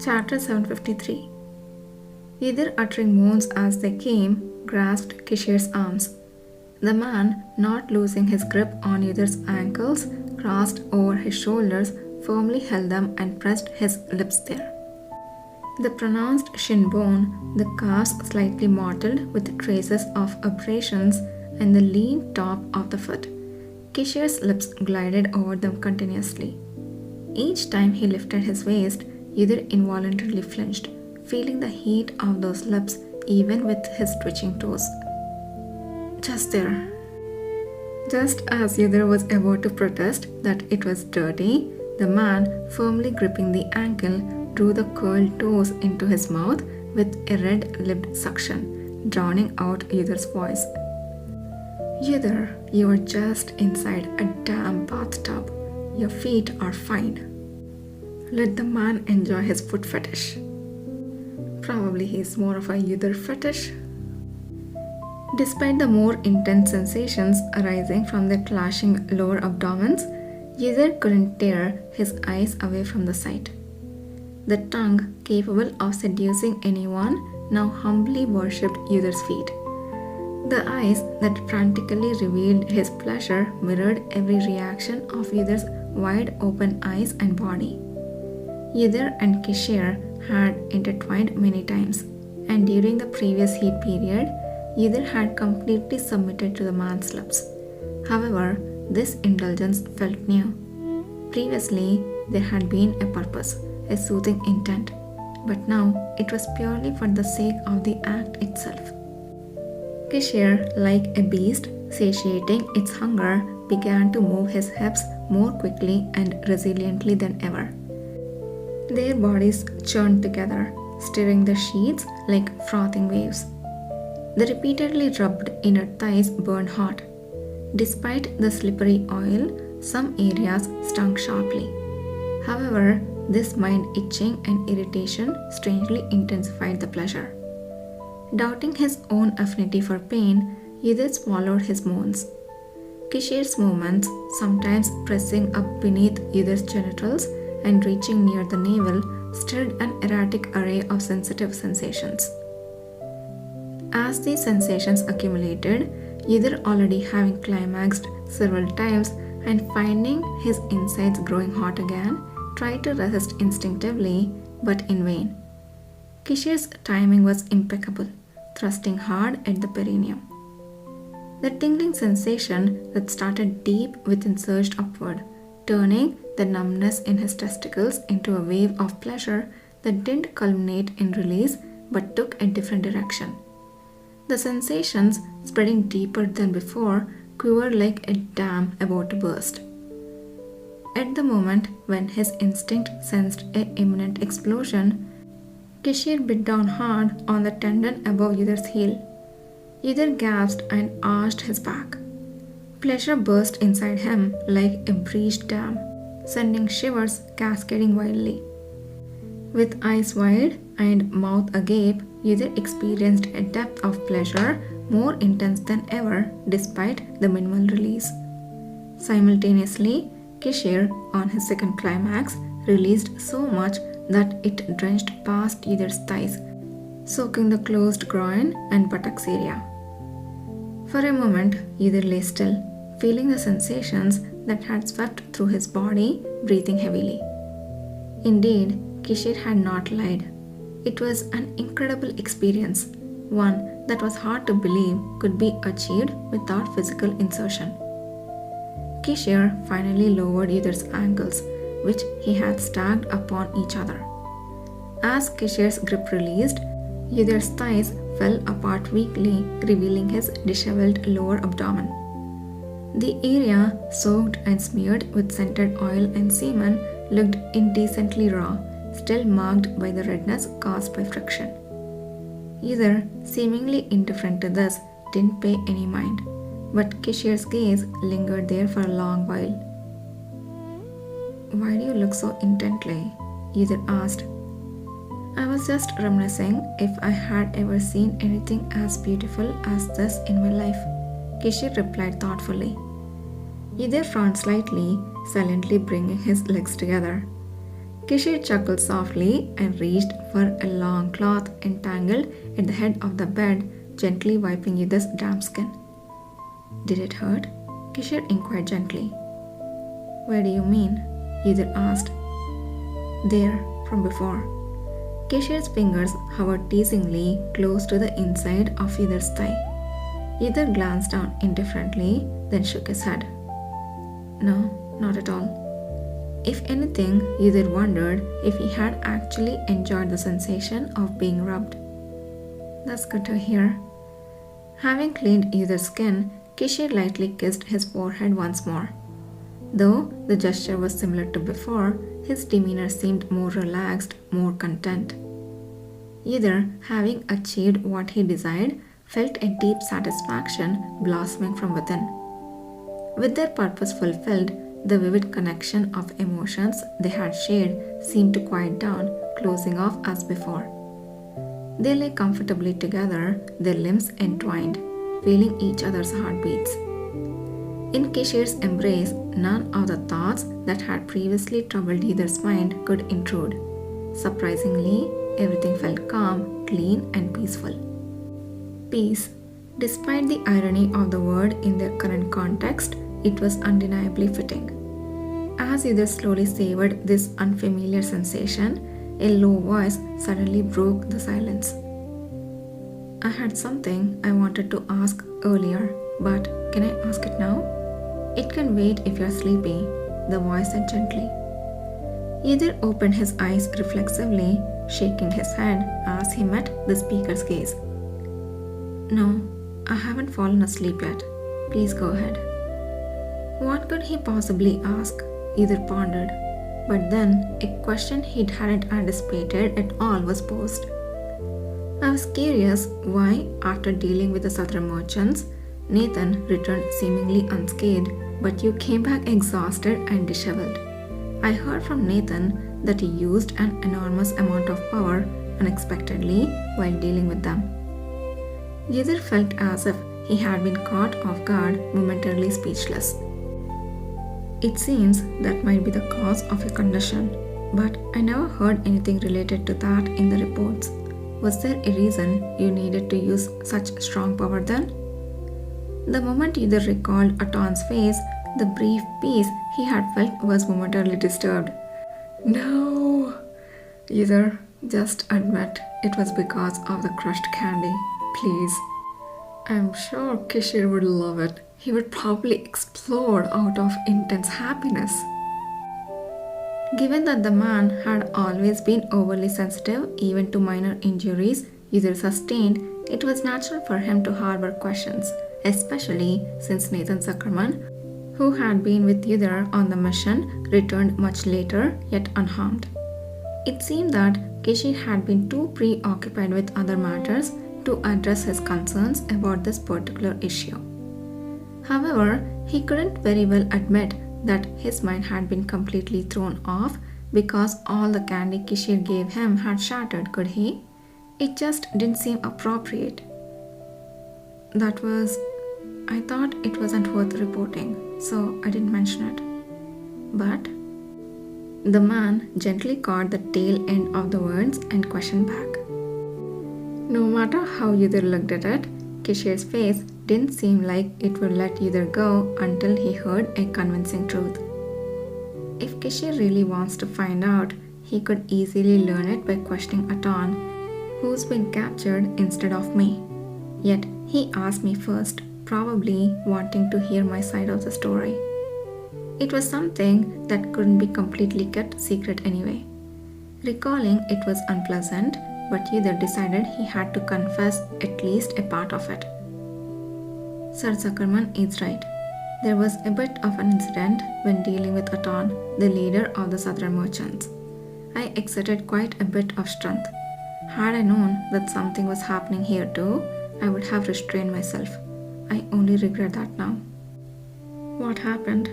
Chapter 753. Either uttering moans as they came, grasped Kishir's arms. The man, not losing his grip on either's ankles, crossed over his shoulders, firmly held them and pressed his lips there. The pronounced shin bone, the calves slightly mottled with traces of abrasions, and the lean top of the foot. Kishir's lips glided over them continuously. Each time he lifted his waist, either involuntarily flinched, feeling the heat of those lips even with his twitching toes. Just there. Just as Yudhir was about to protest that it was dirty, the man, firmly gripping the ankle, drew the curled toes into his mouth with a red-lipped suction, drowning out Yudhir's voice. Yudhir, you are just inside a damn bathtub. Your feet are fine. Let the man enjoy his foot fetish. Probably he's more of a Yudhir fetish. Despite the more intense sensations arising from their clashing lower abdomens, Yudhir couldn't tear his eyes away from the sight. The tongue, capable of seducing anyone, now humbly worshipped Yudhir's feet. The eyes that frantically revealed his pleasure mirrored every reaction of Yudhir's wide-open eyes and body. Yudhir and Kishir had intertwined many times, and during the previous heat period, Yudhir had completely submitted to the man's lips. However, this indulgence felt new. Previously, there had been a purpose, a soothing intent, but now it was purely for the sake of the act itself. Kishir, like a beast satiating its hunger, began to move his hips more quickly and resiliently than ever. Their bodies churned together, stirring the sheets like frothing waves. The repeatedly rubbed inner thighs burned hot. Despite the slippery oil, some areas stung sharply. However, this mild itching and irritation strangely intensified the pleasure. Doubting his own affinity for pain, Yudhir swallowed his moans. Kishir's movements, sometimes pressing up beneath Yudhir's genitals and reaching near the navel, stirred an erratic array of sensitive sensations. As these sensations accumulated, Yudhir, already having climaxed several times and finding his insides growing hot again, tried to resist instinctively, but in vain. Kishir's timing was impeccable, thrusting hard at the perineum. The tingling sensation that started deep within surged upward, turning the numbness in his testicles into a wave of pleasure that didn't culminate in release but took a different direction. The sensations, spreading deeper than before, quivered like a dam about to burst. At the moment when his instinct sensed an imminent explosion, Kishir bit down hard on the tendon above Yudhir's heel. Yudhir gasped and arched his back. Pleasure burst inside him like a breached dam, sending shivers cascading wildly. With eyes wide and mouth agape, Yudhir experienced a depth of pleasure more intense than ever despite the minimal release. Simultaneously, Kishir, on his second climax, released so much that it drenched past Yudhir's thighs, soaking the closed groin and buttocks area. For a moment, Yudhir lay still, feeling the sensations that had swept through his body, breathing heavily. Indeed, Kishir had not lied. It was an incredible experience, one that was hard to believe could be achieved without physical insertion. Kishir finally lowered Yudhir's ankles, which he had stacked upon each other. As Kishir's grip released, Yudhir's thighs fell apart weakly, revealing his disheveled lower abdomen. The area, soaked and smeared with scented oil and semen, looked indecently raw, still marked by the redness caused by friction. Yudhir, seemingly indifferent to this, didn't pay any mind, but Kishir's gaze lingered there for a long while. "Why do you look so intently?" Yudhir asked. "I was just reminiscing if I had ever seen anything as beautiful as this in my life," Kishir replied thoughtfully. Yudhir frowned slightly, silently bringing his legs together. Kishir chuckled softly and reached for a long cloth entangled at the head of the bed, gently wiping Yidhar's damp skin. Did it hurt? Kishir inquired gently. Where do you mean? Yidhar asked. There, from before. Kishir's fingers hovered teasingly close to the inside of Yidhar's thigh. Yidhar glanced down indifferently, then shook his head. No, not at all. If anything, Yidhar wondered if he had actually enjoyed the sensation of being rubbed. That's good to hear. Having cleaned Yidhar's skin, Kishir lightly kissed his forehead once more. Though the gesture was similar to before, his demeanor seemed more relaxed, more content. Yidhar, having achieved what he desired, felt a deep satisfaction blossoming from within. With their purpose fulfilled, the vivid connection of emotions they had shared seemed to quiet down, closing off as before. They lay comfortably together, their limbs entwined, feeling each other's heartbeats. In Kishir's embrace, none of the thoughts that had previously troubled Yidhar's mind could intrude. Surprisingly, everything felt calm, clean, and peaceful. Peace. Despite the irony of the word in their current context, it was undeniably fitting. As Yidhar slowly savored this unfamiliar sensation, a low voice suddenly broke the silence. I had something I wanted to ask earlier, but can I ask it now? It can wait if you're sleepy, the voice said gently. Yidhar opened his eyes reflexively, shaking his head as he met the speaker's gaze. No, I haven't fallen asleep yet. Please go ahead. What could he possibly ask? Yidhar pondered. But then a question he hadn't anticipated at all was posed. I was curious why, after dealing with the southern merchants, Nathan returned seemingly unscathed, but you came back exhausted and disheveled. I heard from Nathan that he used an enormous amount of power unexpectedly while dealing with them. Yidhar felt as if he had been caught off guard, momentarily speechless. It seems that might be the cause of your condition, but I never heard anything related to that in the reports. Was there a reason you needed to use such strong power then? The moment Yidhar recalled Aton's face, the brief peace he had felt was momentarily disturbed. No! Yidhar, just admit it was because of the crushed candy, please. I'm sure Kishir would love it. He would probably explode out of intense happiness. Given that the man had always been overly sensitive even to minor injuries Yidhar sustained, it was natural for him to harbor questions, especially since Nathan Zuckerman, who had been with Yidhar on the mission, returned much later yet unharmed. It seemed that Kishir had been too preoccupied with other matters to address his concerns about this particular issue. However, he couldn't very well admit that his mind had been completely thrown off because all the candy Kishir gave him had shattered, could he? It just didn't seem appropriate. I thought it wasn't worth reporting, so I didn't mention it. But the man gently caught the tail end of the words and questioned back. No matter how Yidhar looked at it, Kishir's face didn't seem like it would let Yidhar go until he heard a convincing truth. If Kishir really wants to find out, he could easily learn it by questioning Aton, who's been captured instead of me. Yet he asked me first, probably wanting to hear my side of the story. It was something that couldn't be completely kept secret anyway. Recalling it was unpleasant, but Yidhar decided he had to confess at least a part of it. Sir Zuckerman is right. There was a bit of an incident when dealing with Aton, the leader of the southern merchants. I exerted quite a bit of strength. Had I known that something was happening here too, I would have restrained myself. I only regret that now. What happened?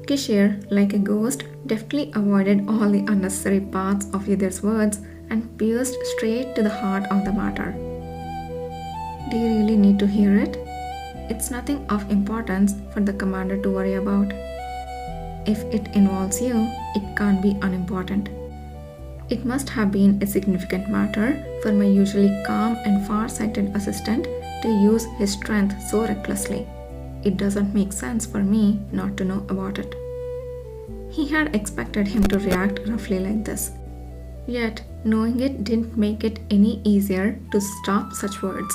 Kishir, like a ghost, deftly avoided all the unnecessary parts of Yidhar's words and pierced straight to the heart of the matter. Do you really need to hear it? It's nothing of importance for the commander to worry about. If it involves you, it can't be unimportant. It must have been a significant matter for my usually calm and far-sighted assistant to use his strength so recklessly. It doesn't make sense for me not to know about it. He had expected him to react roughly like this. Yet, knowing it didn't make it any easier to stop such words.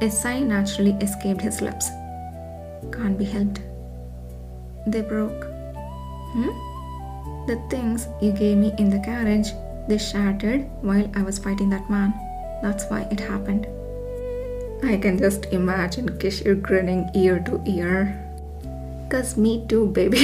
A sigh naturally escaped his lips. Can't be helped. They broke. The things you gave me in the carriage, they shattered while I was fighting that man. That's why it happened. I can just imagine Kishore grinning ear to ear. 'Cause me too, baby.